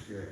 Good.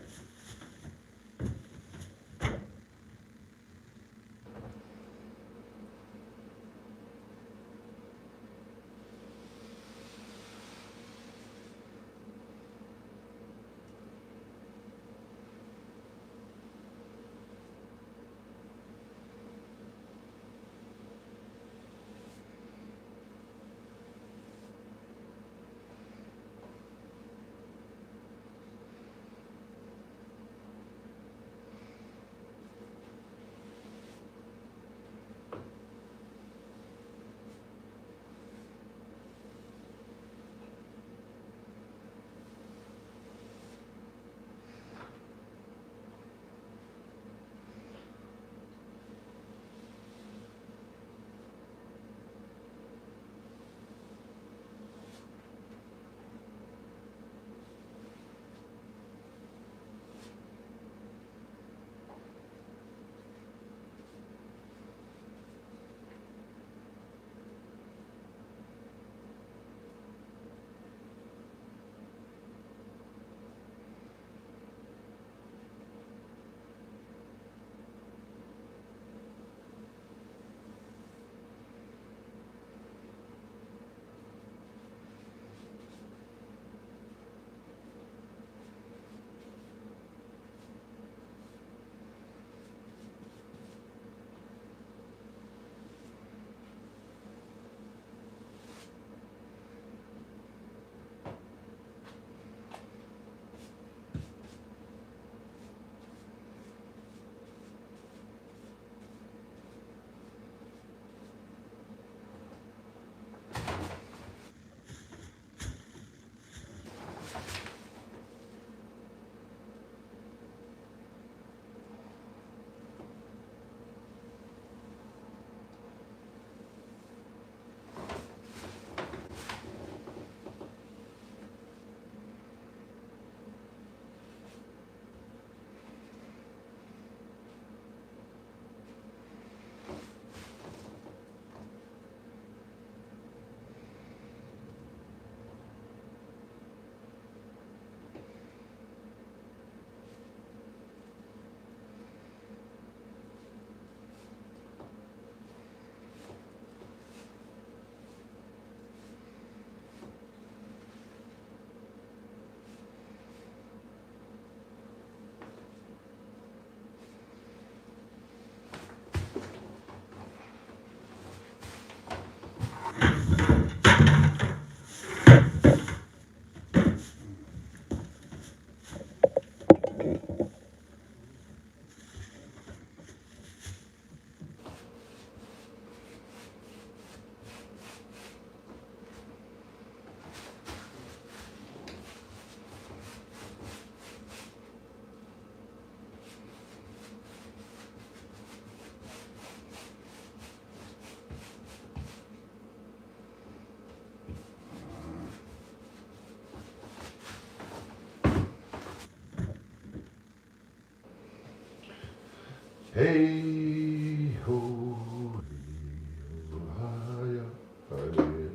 Hey ho, hey ho, hi-ya, hi-ya,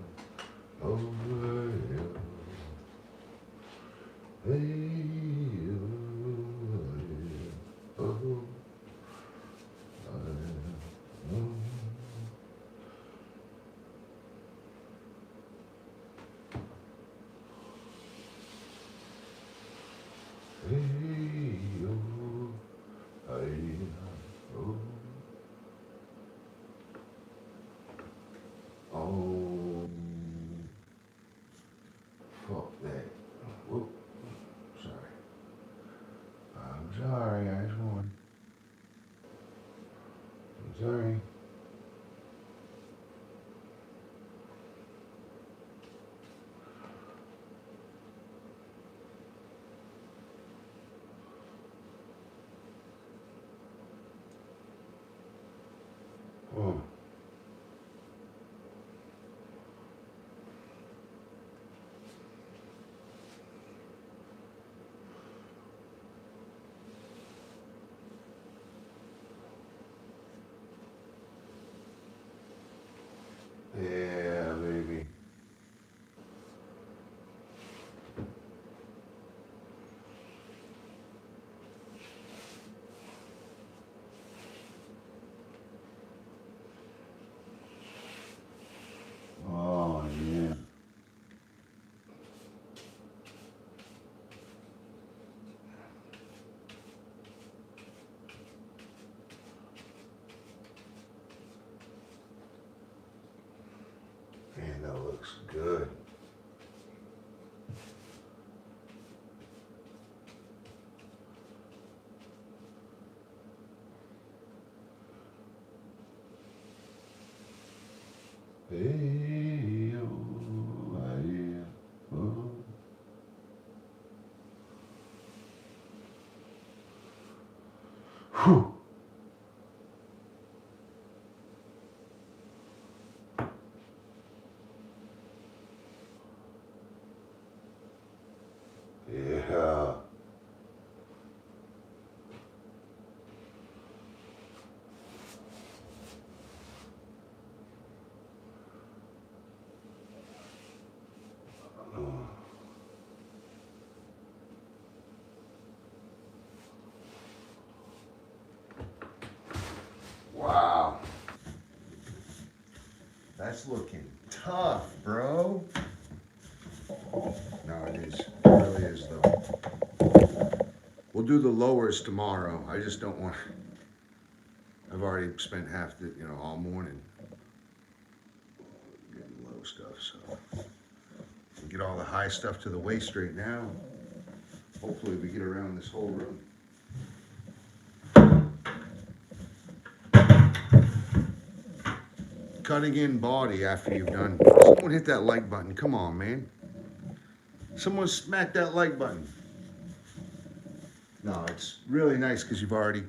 oh hey ho, hey ho, oh hi-ya, oh. Hey ho, hi-ya, oh. Oh, fuck that. Whoop, sorry. I'm sorry, I just won. I'm sorry. Oh, looks good. Hey, oh, oh. Whew. Yeah. Wow. That's looking tough, bro. No, it is. It really is, though. We'll do the lowers tomorrow. I just don't want. I've already spent half the, all morning getting low stuff, so. We get all the high stuff to the waist right now. Hopefully we get around this whole room. Cutting in body after you've done. Someone hit that like button. Come on, man. Someone smack that like button. No, it's really nice because you've already,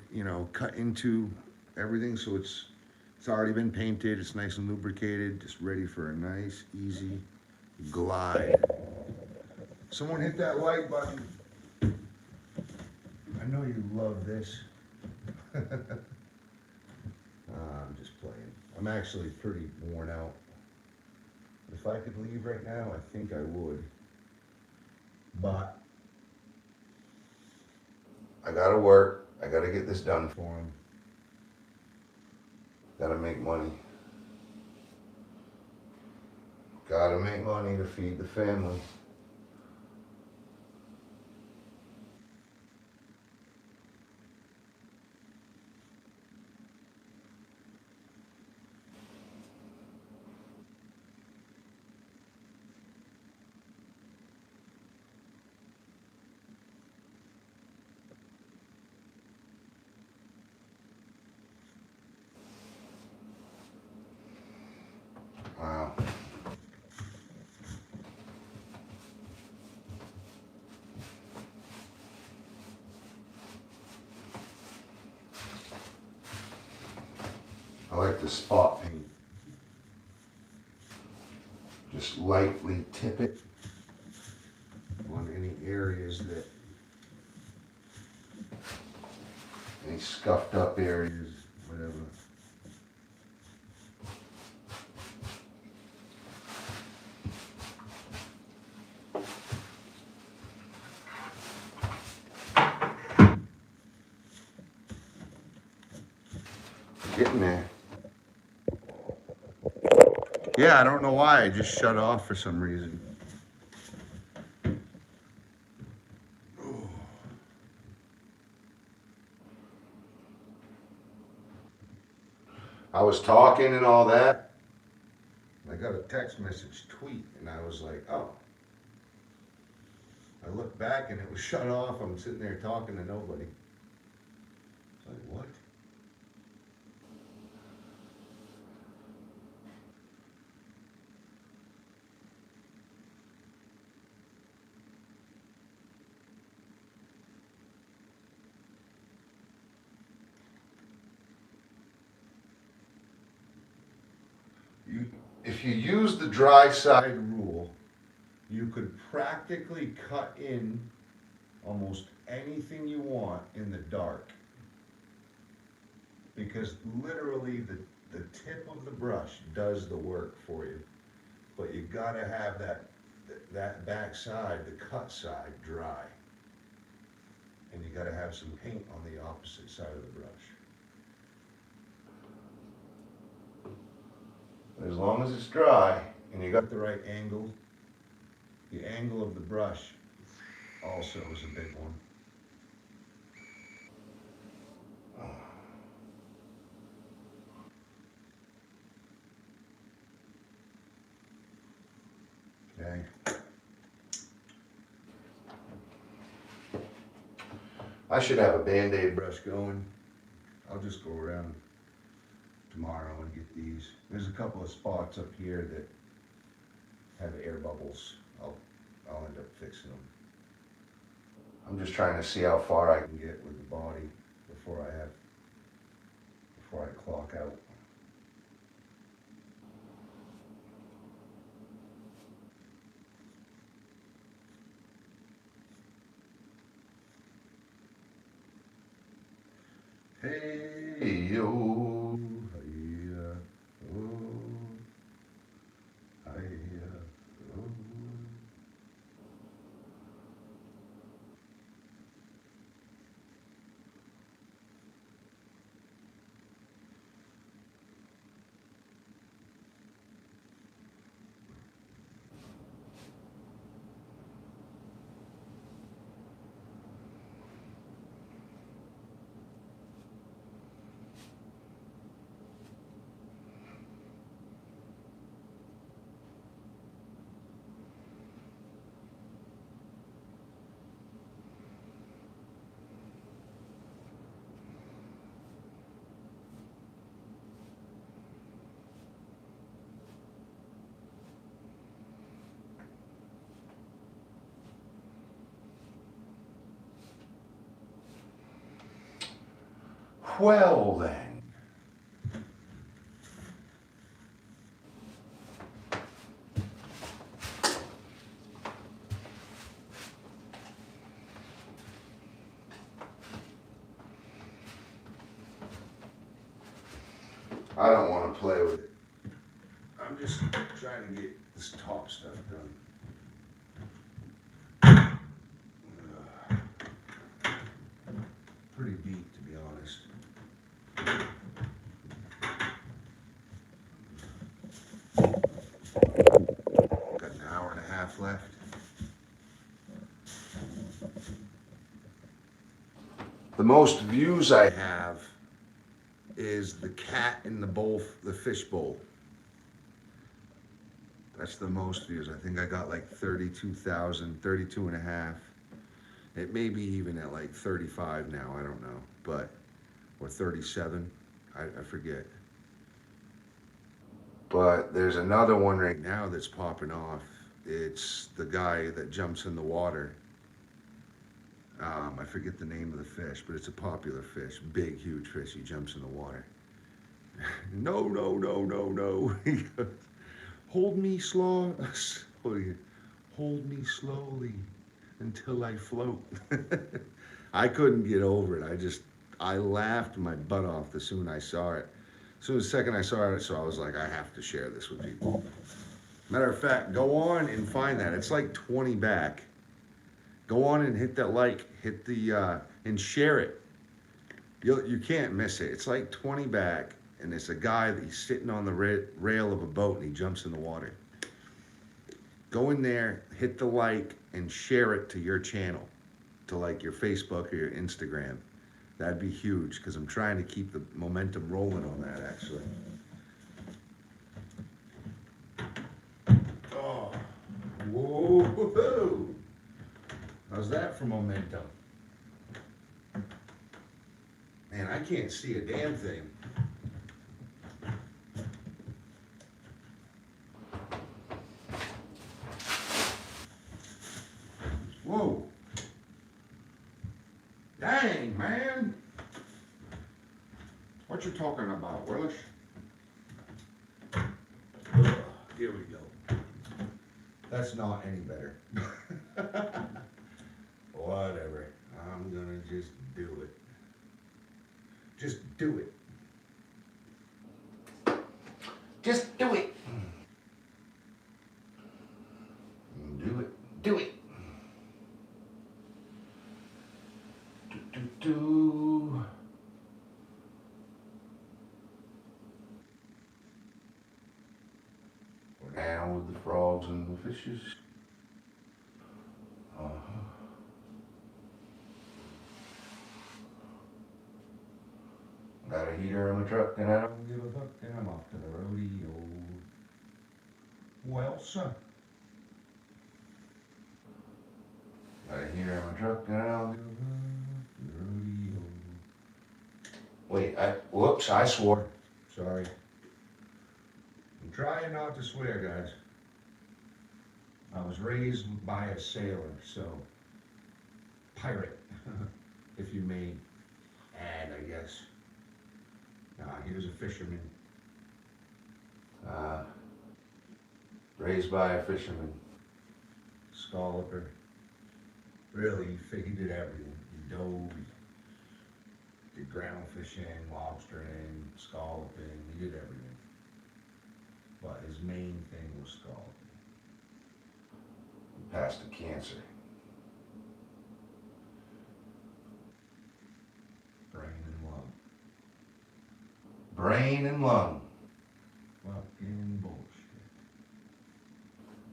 cut into everything, so it's already been painted. It's nice and lubricated, just ready for a nice, easy glide. Someone hit that like button. I know you love this. I'm just playing. I'm actually pretty worn out. If I could leave right now, I think I would. But I gotta work. I gotta get this done for him. Gotta make money. Gotta make money to feed the family. Wow. I like the spot paint. Just lightly tip it on any areas that, any scuffed up areas, whatever. Getting there. Yeah, I don't know why. I just shut off for some reason. I was talking and all that. I got a text message tweet and I was like, oh. I looked back and it was shut off. I'm sitting there talking to nobody. It's like, what? If you use the dry side rule, you could practically cut in almost anything you want in the dark. Because literally the tip of the brush does the work for you. But you gotta have that back side, the cut side, dry. And you gotta have some paint on the opposite side of the brush. As long as it's dry and you got the right angle, the angle of the brush also is a big one. I should have a Band-Aid brush going. I'll just go around tomorrow and get these. There's a couple of spots up here that have air bubbles. I'll end up fixing them. I'm just trying to see how far I can get with the body before I clock out. Hey yo, hey oh, hey oh. Well then. I don't want to play with it. I'm just trying to get this top stuff done. Pretty beat, to be honest. Got an hour and a half left. The most views I have is the cat in the bowl, the fish bowl. That's the most views. I think I got like 32,000, 32 and a half. It may be even at like 35 now, I don't know, but, or 37, I forget. But there's another one right now that's popping off. It's the guy that jumps in the water. I forget the name of the fish, but it's a popular fish, big, huge fish. He jumps in the water. No, no, no, no, no. He goes, hold me slow, hold me slowly until I float. I couldn't get over it. I laughed my butt off the soon I saw it. As soon as the second I saw it, so I was like, I have to share this with people. Matter of fact, go on and find that. It's like 20 back. Go on and hit that like, hit the, and share it. You can't miss it. It's like 20 back, and it's a guy that he's sitting on the rail of a boat and he jumps in the water. Go in there, hit the like, and share it to your channel, to like your Facebook or your Instagram. That'd be huge, because I'm trying to keep the momentum rolling on that, actually. Oh, whoa. How's that for momentum? Man, I can't see a damn thing. Whoa. Dang, man. What you talking about, Willis? Here we go. That's not any better. Whatever. I'm gonna just do it. Just do it. Just do it. Do it. Do it. Do. We're down with the frogs and the fishes. Got a heater in the truck and I don't give a fuck and I'm off to the rodeo. Well, son. Got a heater in my truck and I don't give a fuck. Wait, whoops, I swore. Sorry. I'm trying not to swear, guys. I was raised by a sailor, so pirate, if you may add, I guess. He was a fisherman. Uh, Raised by a fisherman. Scalloper. Really, he did everything. He dove, he did ground fishing, lobstering, scalloping, he did everything. But his main thing was scalloping. He passed the cancer. Brain and lung. Brain and lung. Fucking bullshit.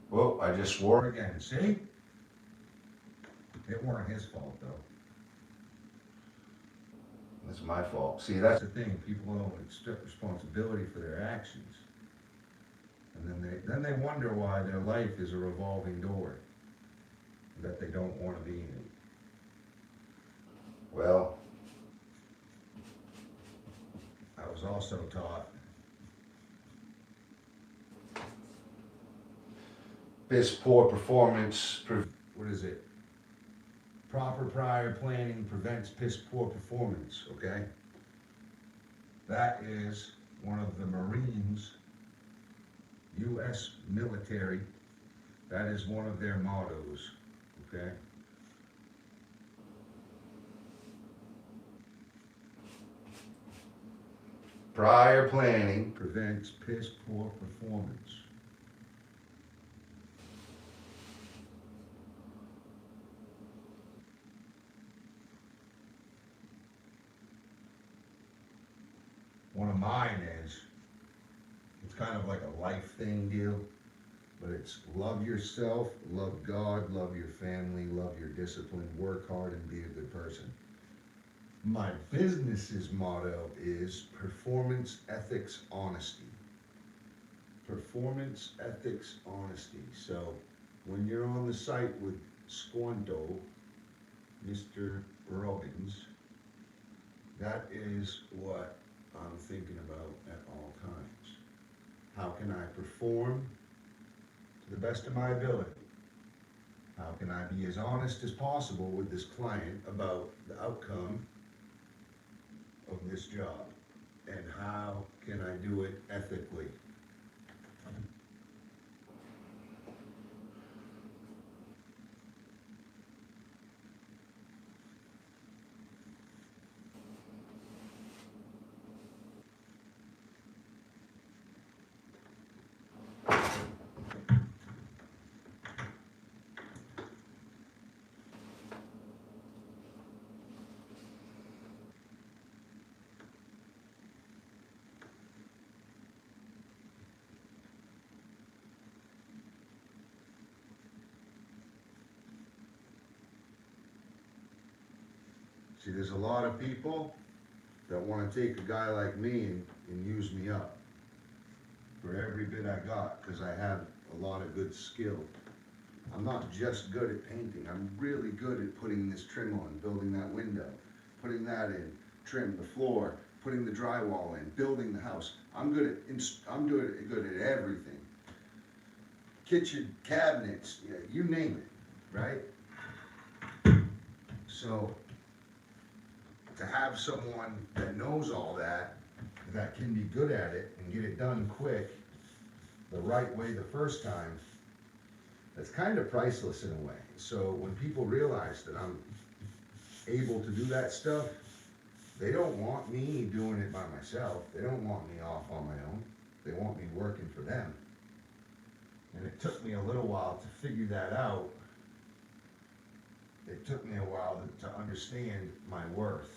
Whoa, I just swore again, see? It weren't his fault, though. It's my fault. See, that's the thing. People don't accept responsibility for their actions. And then they wonder why their life is a revolving door that they don't want to be in. Well, I was also taught piss poor performance, what is it? Proper prior planning prevents piss poor performance, okay? That is one of the Marines, U.S. military, that is one of their mottos, okay? Prior planning prevents piss poor performance. One of mine is, it's kind of like a life thing deal, but it's love yourself, love God, love your family, love your discipline, work hard and be a good person. My business's motto is performance, ethics, honesty. Performance, ethics, honesty. So when you're on the site with Squanto, Mr. Robbins, that is what I'm thinking about at all times. How can I perform to the best of my ability? How can I be as honest as possible with this client about the outcome of this job? And how can I do it ethically? See, there's a lot of people that want to take a guy like me and use me up for every bit I got, because I have a lot of good skill. I'm not just good at painting, I'm really good at putting this trim on, building that window, putting that in, trim the floor, putting the drywall in, building the house. I'm good at everything. Kitchen cabinets, yeah, you name it, right? So to have someone that knows all that, that can be good at it and get it done quick, the right way the first time, that's kind of priceless in a way. So when people realize that I'm able to do that stuff, they don't want me doing it by myself. They don't want me off on my own. They want me working for them. And it took me a little while to figure that out. It took me a while to understand my worth.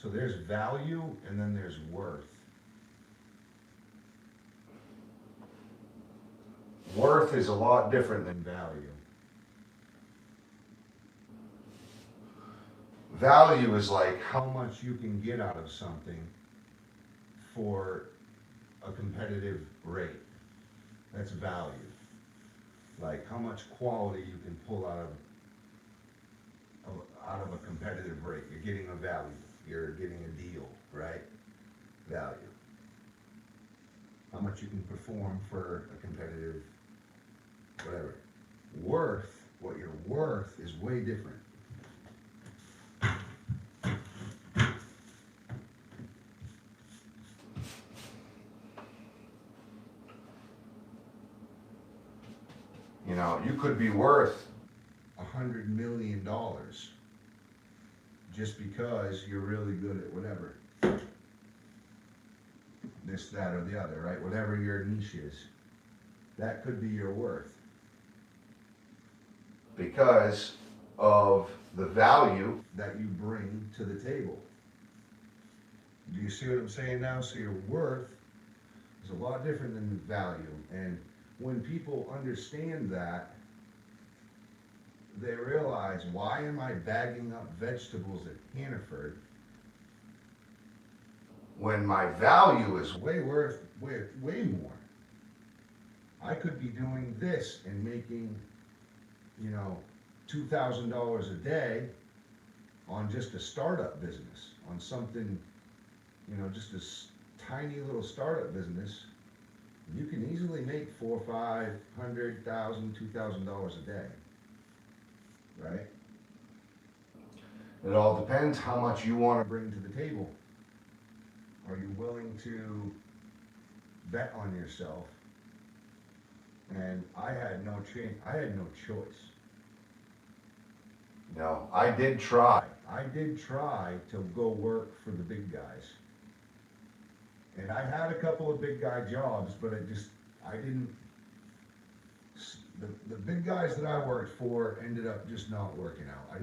So there's value and then there's worth. Worth is a lot different than value. Value is like how much you can get out of something for a competitive rate. That's value. Like how much quality you can pull out of a competitive rate. You're getting a value. You're getting a deal, right? Value. How much you can perform for a competitive, whatever. Worth, what you're worth is way different. You know, you could be worth $100 million just because you're really good at whatever. This, that, or the other, right? Whatever your niche is. That could be your worth. Because of the value that you bring to the table. Do you see what I'm saying now? So your worth is a lot different than value. And when people understand that, they realize, why am I bagging up vegetables at Hannaford when my value is way more? I could be doing this and making, you know, $2,000 a day on just a startup business, on something, you know, just a tiny little startup business. You can easily make $400,000, $500,000, $2,000 a day, right? It all depends how much you want to bring to the table. Are you willing to bet on yourself? And I had no choice. No, I did try. I did try to go work for the big guys. And I had a couple of big guy jobs, but I didn't, the big guys that I worked for ended up just not working out.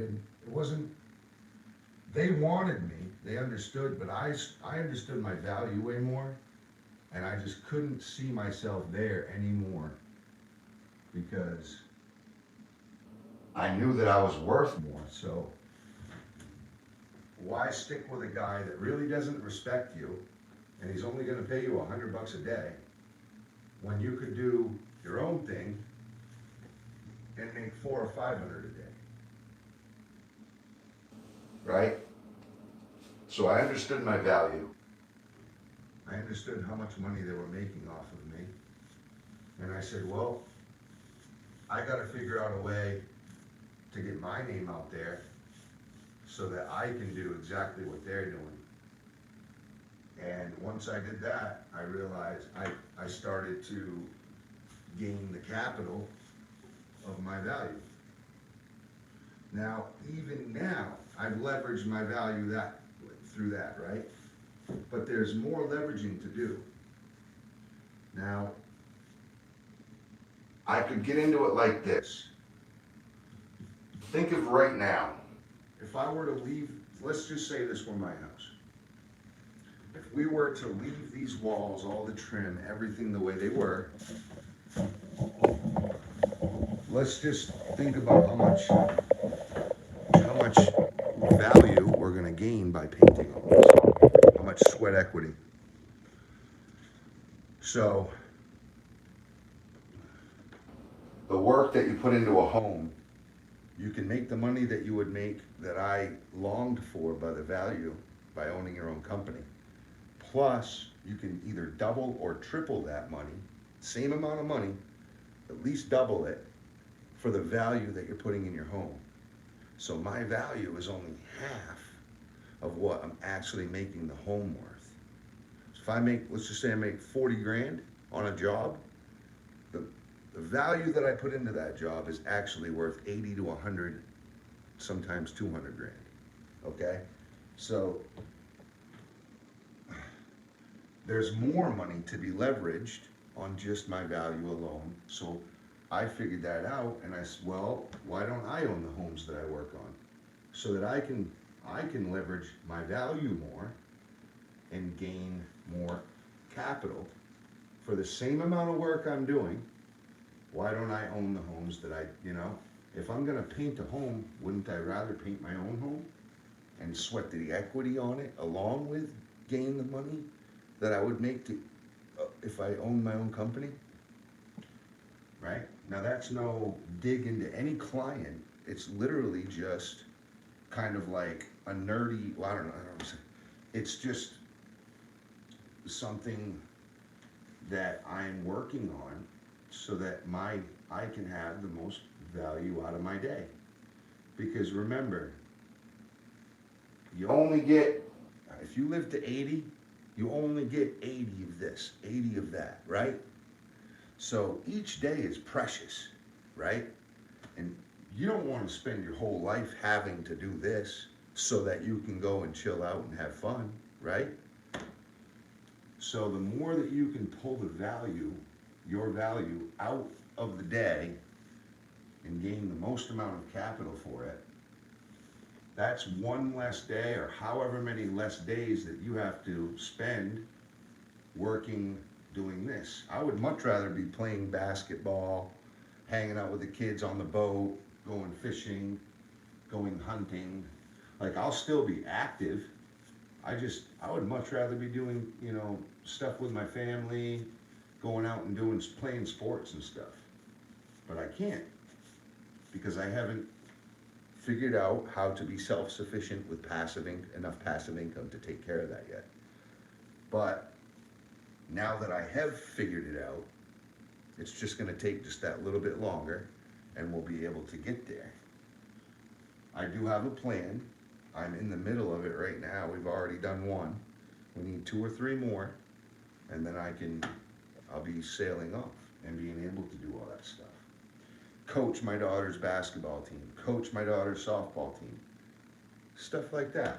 They wanted me, they understood, but I understood my value way more, and I just couldn't see myself there anymore because I knew that I was worth more. So why stick with a guy that really doesn't respect you and he's only going to pay you $100 a day when you could do your own thing and make $400 or $500 a day? Right? So I understood my value. I understood how much money they were making off of me. And I said, well, I got to figure out a way to get my name out there so that I can do exactly what they're doing. And once I did that, I realized I started to gain the capital of my value. Now, even now, I've leveraged my value through that, right? But there's more leveraging to do. Now, I could get into it like this. Think of right now, if I were to leave, let's just say this were my house. If we were to leave these walls, all the trim, everything the way they were, let's just think about how much value we're going to gain by painting all this, how much sweat equity. So the work that you put into a home, you can make the money that you would make, that I longed for by the value, by owning your own company. Plus, you can either double or triple that money, same amount of money, at least double it, for the value that you're putting in your home. So my value is only half of what I'm actually making the home worth. So if I make, let's just say I make 40 grand on a job, the value that I put into that job is actually worth 80 to 100, sometimes 200 grand, okay? So there's more money to be leveraged on just my value alone. So I figured that out, and I said, well, why don't I own the homes that I work on, so that I can leverage my value more and gain more capital for the same amount of work I'm doing. Why don't I own the homes that if I'm gonna paint a home, wouldn't I rather paint my own home and sweat the equity on it along with gain the money that I would make if I owned my own company? Right? Now that's no dig into any client. It's literally just kind of like a nerdy, well, I don't know, it's just something that I'm working on so that I can have the most value out of my day. Because remember, you only get, if you live to 80, you only get 80 of this, 80 of that, right? So each day is precious, right? And you don't want to spend your whole life having to do this so that you can go and chill out and have fun, right? So the more that you can pull the value, your value out of the day and gain the most amount of capital for it, that's one less day or however many less days that you have to spend working doing this. I would much rather be playing basketball, hanging out with the kids on the boat, going fishing, going hunting. Like, I'll still be active. I would much rather be doing, stuff with my family, going out and playing sports and stuff. But I can't, because I haven't figured out how to be self-sufficient with enough passive income to take care of that yet. But now that I have figured it out, it's just gonna take just that little bit longer and we'll be able to get there. I do have a plan. I'm in the middle of it right now. We've already done one. We need 2 or 3 more, and then I'll be sailing off and being able to do all that stuff. Coach my daughter's basketball team, coach my daughter's softball team, stuff like that.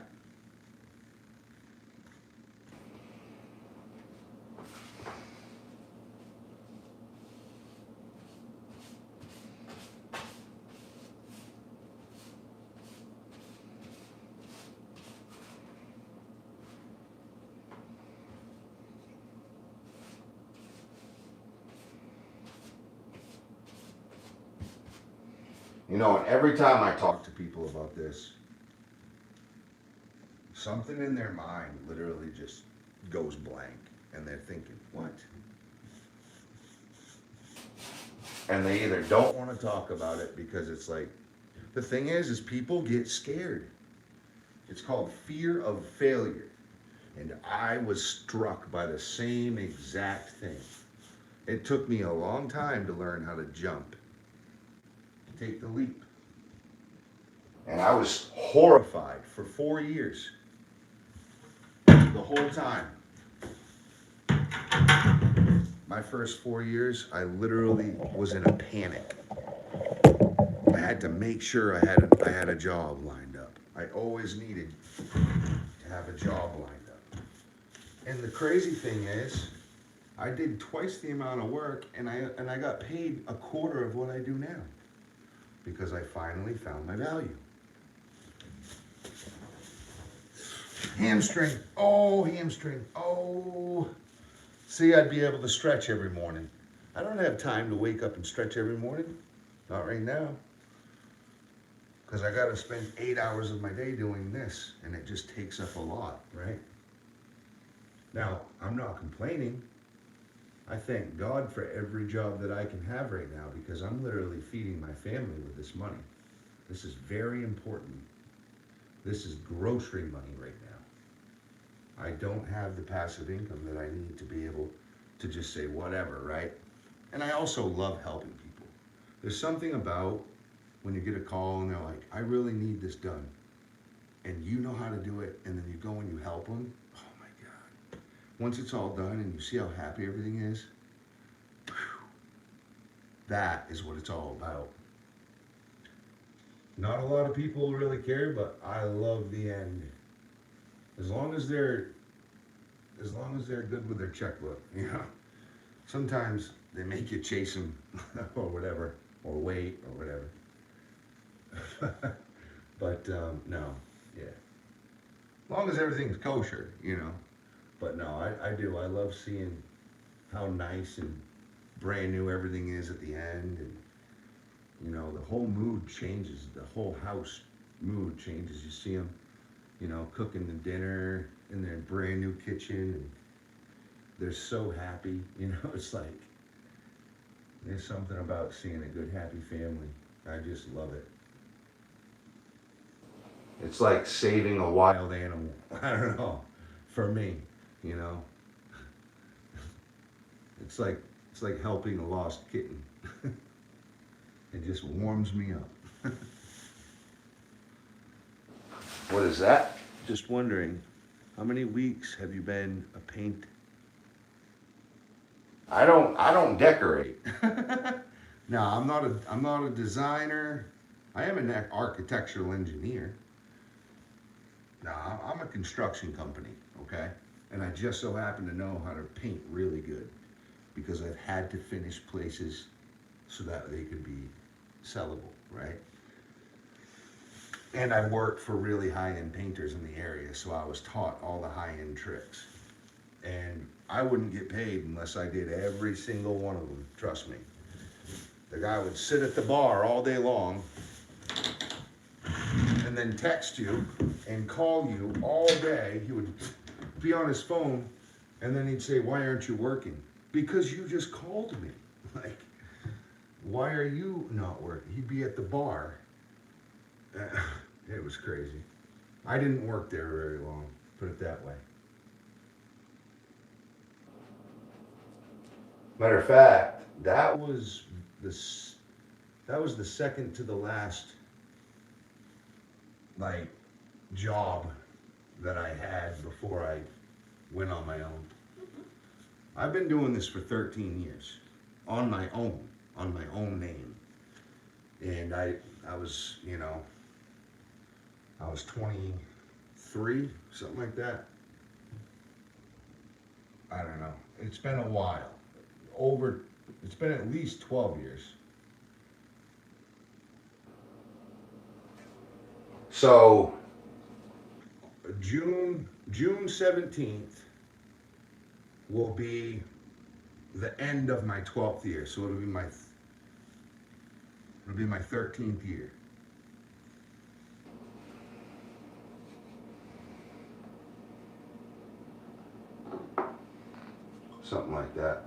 And every time I talk to people about this, something in their mind literally just goes blank, and they're thinking, what? And they either don't want to talk about it because it's like, the thing is people get scared. It's called fear of failure. And I was struck by the same exact thing. It took me a long time to learn how to jump, take the leap. And I was horrified for 4 years. The whole time. My first 4 years, I literally was in a panic. I had to make sure I had a job lined up. I always needed to have a job lined up. And the crazy thing is, I did twice the amount of work, and I got paid a quarter of what I do now, because I finally found my value. Hamstring. Oh, hamstring. Oh. See, I'd be able to stretch every morning. I don't have time to wake up and stretch every morning. Not right now. Because I got to spend 8 hours of my day doing this, and it just takes up a lot, right? Now, I'm not complaining. I thank God for every job that I can have right now, because I'm literally feeding my family with this money. This is very important. This is grocery money right now. I don't have the passive income that I need to be able to just say whatever, right? And I also love helping people. There's something about when you get a call and they're like, I really need this done. And you know how to do it, and then you go and you help them. Oh my God. Once it's all done and you see how happy everything is, that is what it's all about. Not a lot of people really care, but I love the end. As long as they're good with their checkbook, Sometimes they make you chase them or whatever, or wait or whatever. But no, yeah. As long as everything's kosher, But no, I do. I love seeing how nice and brand new everything is at the end, and the whole mood changes. The whole house mood changes. You see them, cooking the dinner in their brand new kitchen, and they're so happy. It's like, there's something about seeing a good, happy family. I just love it. It's like saving a wild animal. I don't know. For me, It's like helping a lost kitten. It just warms me up. What is that? Just wondering, how many weeks have you been a paint? I don't decorate. No, I'm not a designer. I am an architectural engineer. No, I'm a construction company, okay? And I just so happen to know how to paint really good because I've had to finish places so that they could be sellable, right? And I worked for really high-end painters in the area, so I was taught all the high-end tricks. And I wouldn't get paid unless I did every single one of them, trust me. The guy would sit at the bar all day long and then text you and call you all day. He would be on his phone and then he'd say, "Why aren't you working?" "Because you just called me." Like, "Why are you not working?" He'd be at the bar. It was crazy. I didn't work there very long, put it that way. Matter of fact, that was the second to the last like job that I had before I went on my own. I've been doing this for 13 years on my own name. And I was, I was 23, something like that. I don't know. It's been a while. It's been at least 12 years. So, June 17th will be the end of my 12th year. So it'll be my 13th year. Something like that.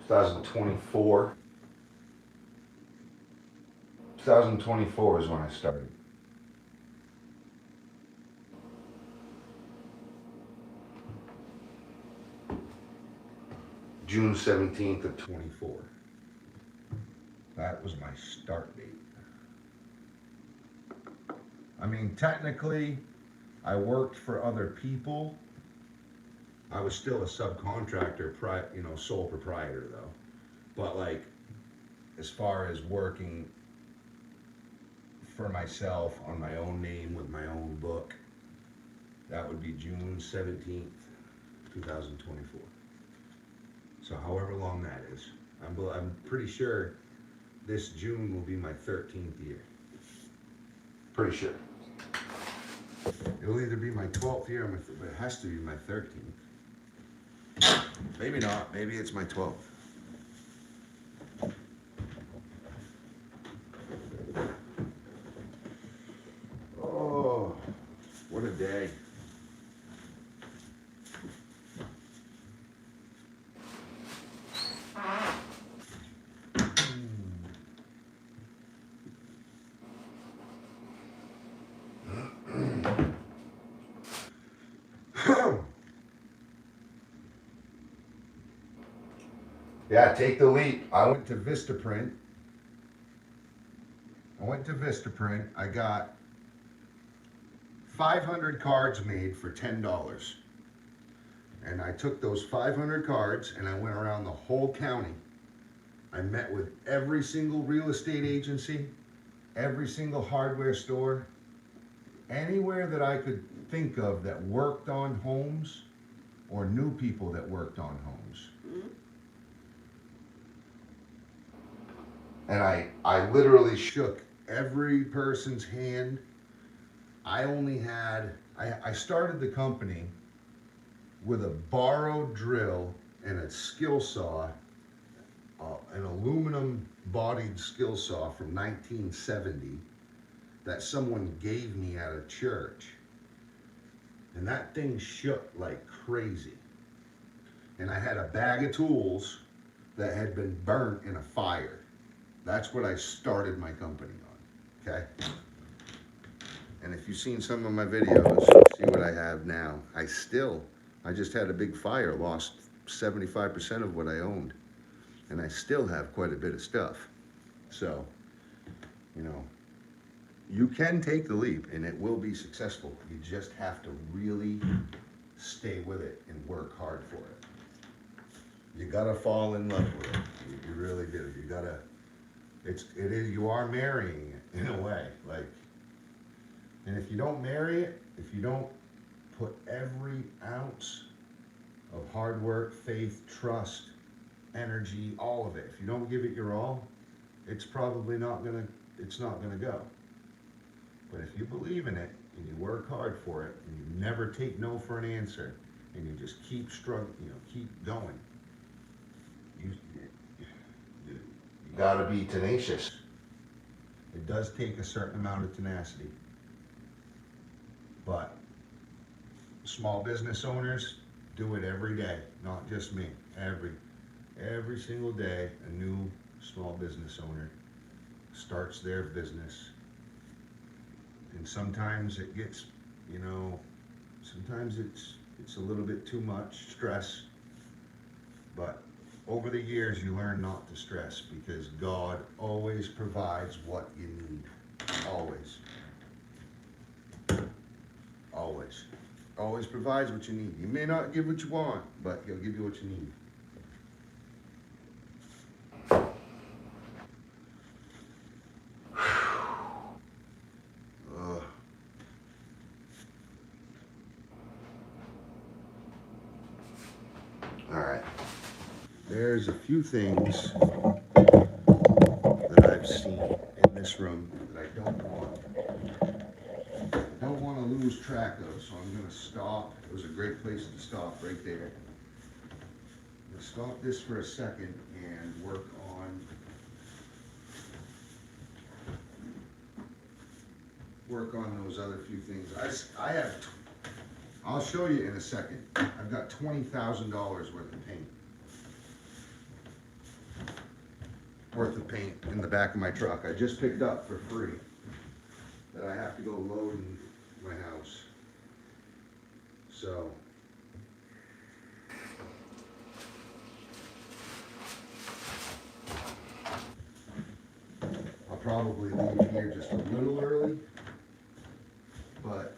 2024. 2024 is when I started. June 17th of 24. That was my start date. I mean, technically, I worked for other people. I was still a subcontractor, sole proprietor though. But like, as far as working for myself on my own name with my own book, that would be June 17th, 2024. So however long that is. I'm pretty sure this June will be my 13th year. Pretty sure. It'll either be my 12th year, but it has to be my 13th. Maybe not. Maybe it's my 12th. Oh, what a day. Yeah, take the leap. I went to Vistaprint. I got 500 cards made for $10. And I took those 500 cards and I went around the whole county. I met with every single real estate agency, every single hardware store, anywhere that I could think of that worked on homes or knew people that worked on homes. And I literally shook every person's hand. I started the company with a borrowed drill and a skill saw, an aluminum bodied skill saw from 1970 that someone gave me at a church. And that thing shook like crazy. And I had a bag of tools that had been burnt in a fire. That's what I started my company on, okay? And if you've seen some of my videos, see what I have now. I just had a big fire, lost 75% of what I owned. And I still have quite a bit of stuff. So, you know, you can take the leap and it will be successful. You just have to really stay with it and work hard for it. You gotta fall in love with it. You really do. You gotta, you are marrying it in a way. Like, and if you don't marry it, if you don't put every ounce of hard work, faith, trust, energy, all of it, if you don't give it your all, it's probably not gonna go. But if you believe in it and you work hard for it and you never take no for an answer and you just keep struggling, keep going, you gotta be tenacious. It does take a certain amount of tenacity. But small business owners do it every day, not just me. Every single day, a new small business owner starts their business. And sometimes it gets, sometimes it's a little bit too much stress. But over the years, you learn not to stress because God always provides what you need. Always. Always. Always provides what you need. You may not give what you want, but He'll give you what you need. All right. There's a few things that I've seen in this room that I don't want to lose track of, so I'm going to stop. It was a great place to stop right there. I'm going to stop this for a second and work on those other few things. I'll show you in a second. I've got $20,000 worth of paint in the back of my truck. I just picked up for free that I have to go load in my house. So I'll probably leave here just a little early, but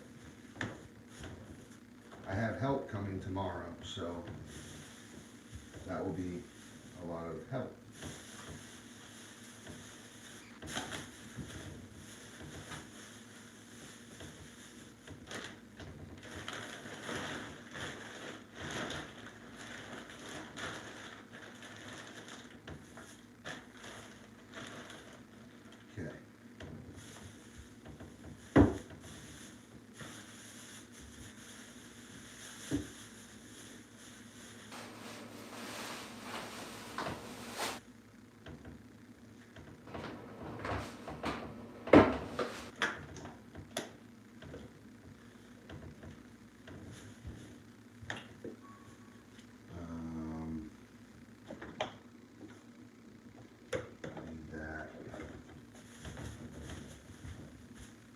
I have help coming tomorrow, so that will be a lot of help. Okay. Need that.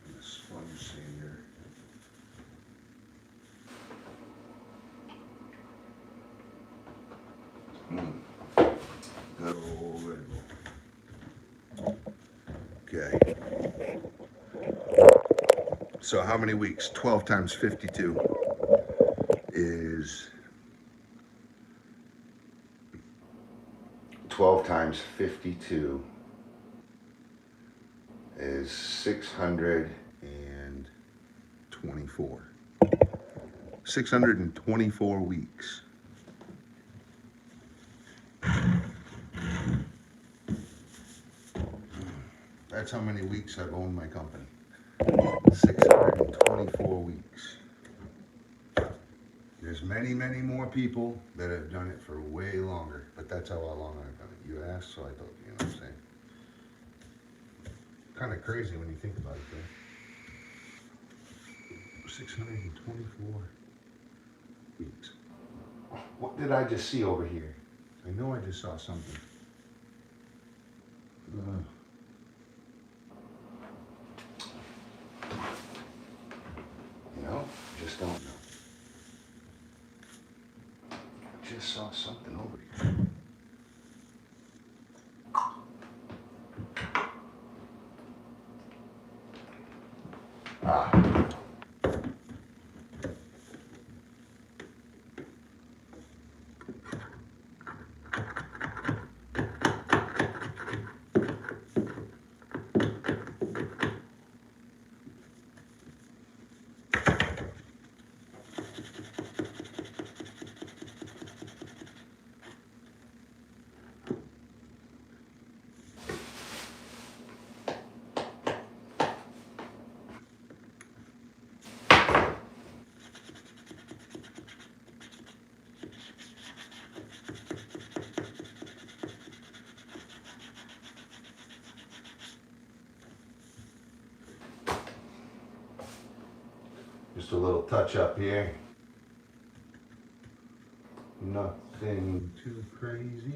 And a sponge sander. Good old Red Bull. Okay. So how many weeks? 12 times 52 is 12 times 52 is 624. 624 weeks. That's how many weeks I've owned my company. 624 weeks. There's many, many more people that have done it for way longer, but that's how long I've done it. You asked, so I told you, what I'm saying? Kind of crazy when you think about it, though. 624 weeks. What did I just see over here? I know I just saw something. Just don't know. just saw something over here. Ah. Just a little touch up here. Nothing too crazy.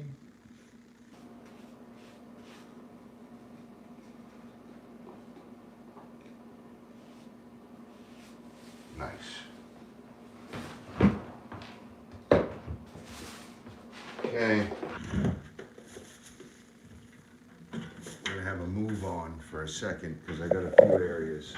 Nice. Okay. I'm gonna have a move on for a second because I got a few areas.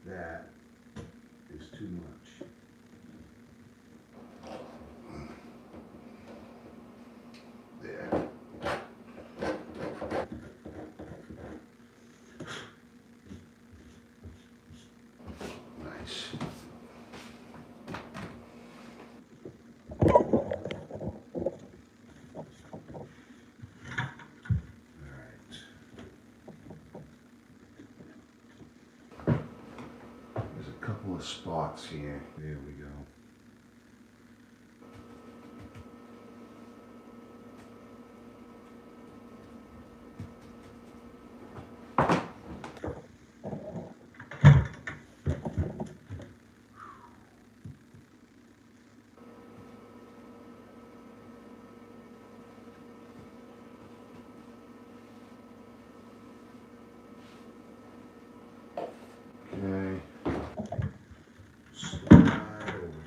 That is too much. There. Nice. Couple of spots here. There we go. Okay. Slide over.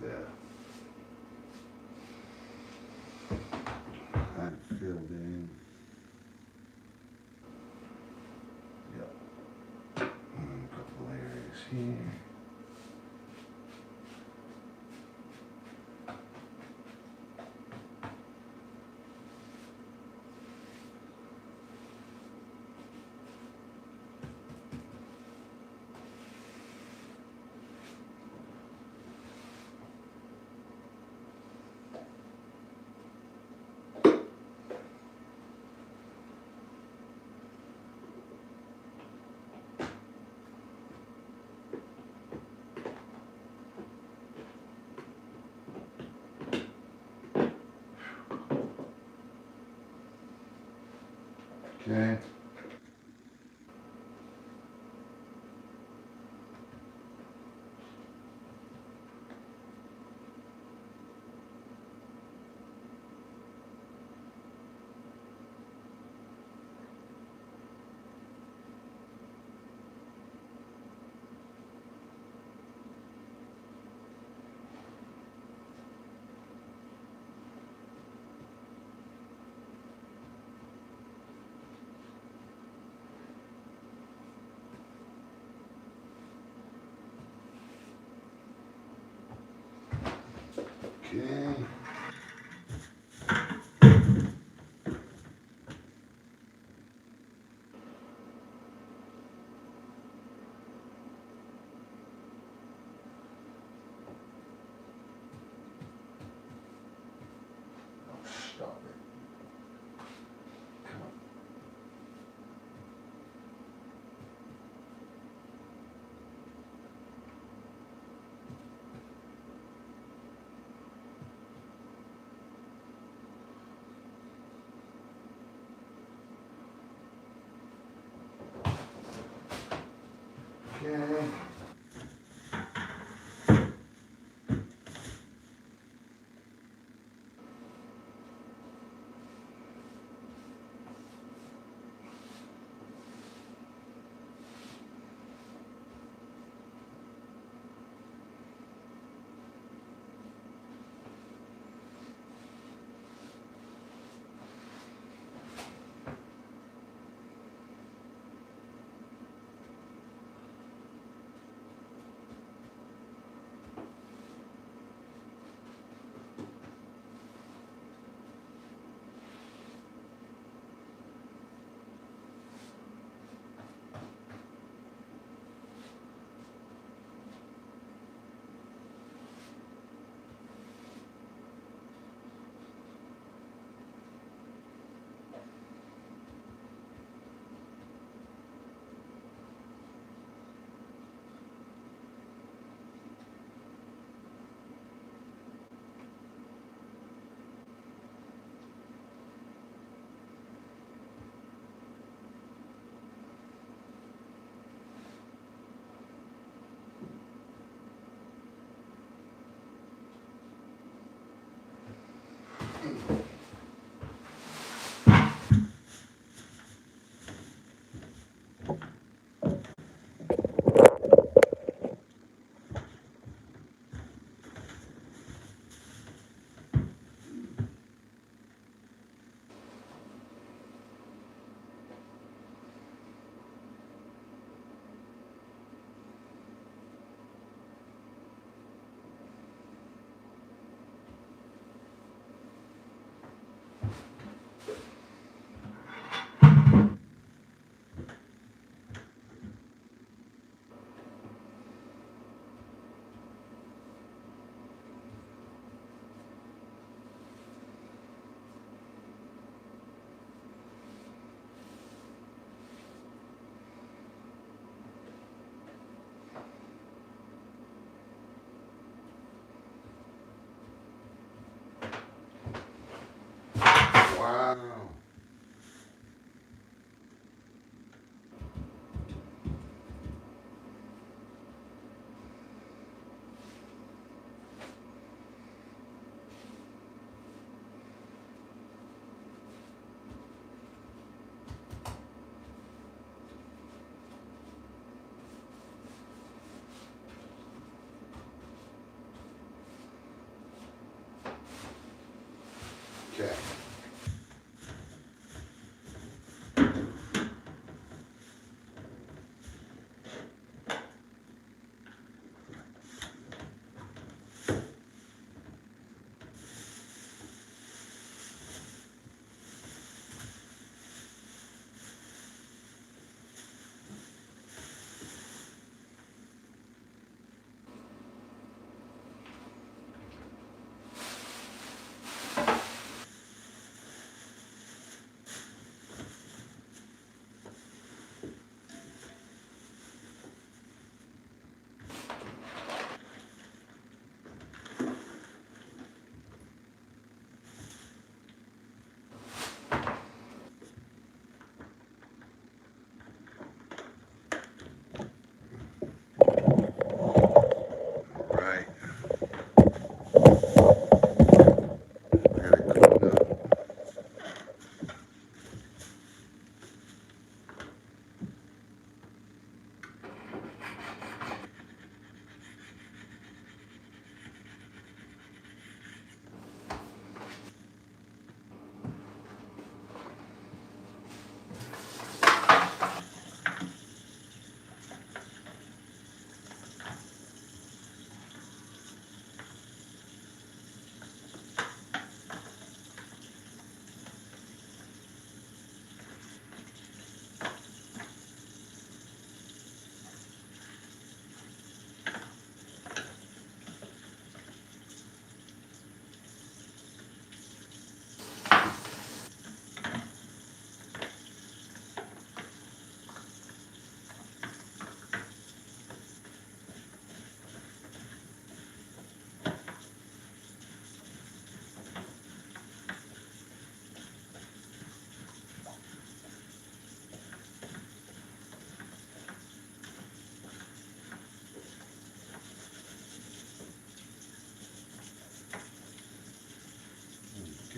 There. That filled in. Yep. And a couple areas here. Okay.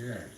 Okay.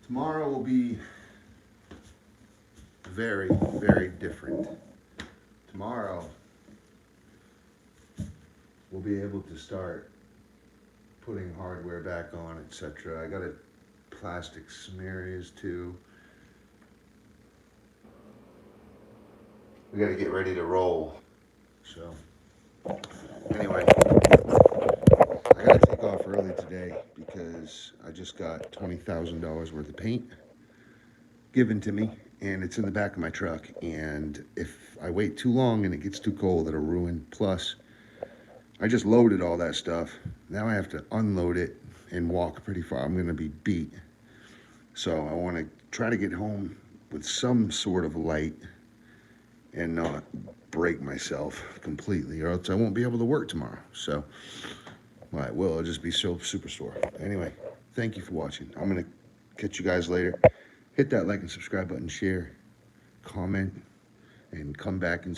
Tomorrow will be very, very different. Tomorrow, we'll be able to start putting hardware back on, etc. I got a plastic some areas too. We got to get ready to roll. So, anyway, I got to take off early today because I just got $20,000 worth of paint given to me, and it's in the back of my truck. And if I wait too long and it gets too cold, it'll ruin. Plus, I just loaded all that stuff. Now I have to unload it and walk pretty far. I'm going to be beat. So I want to try to get home with some sort of light and not break myself completely, or else I won't be able to work tomorrow. So, well, I will. It'll just be so super sore. Anyway, thank you for watching. I'm going to catch you guys later. Hit that like and subscribe button, share, comment, and come back and see.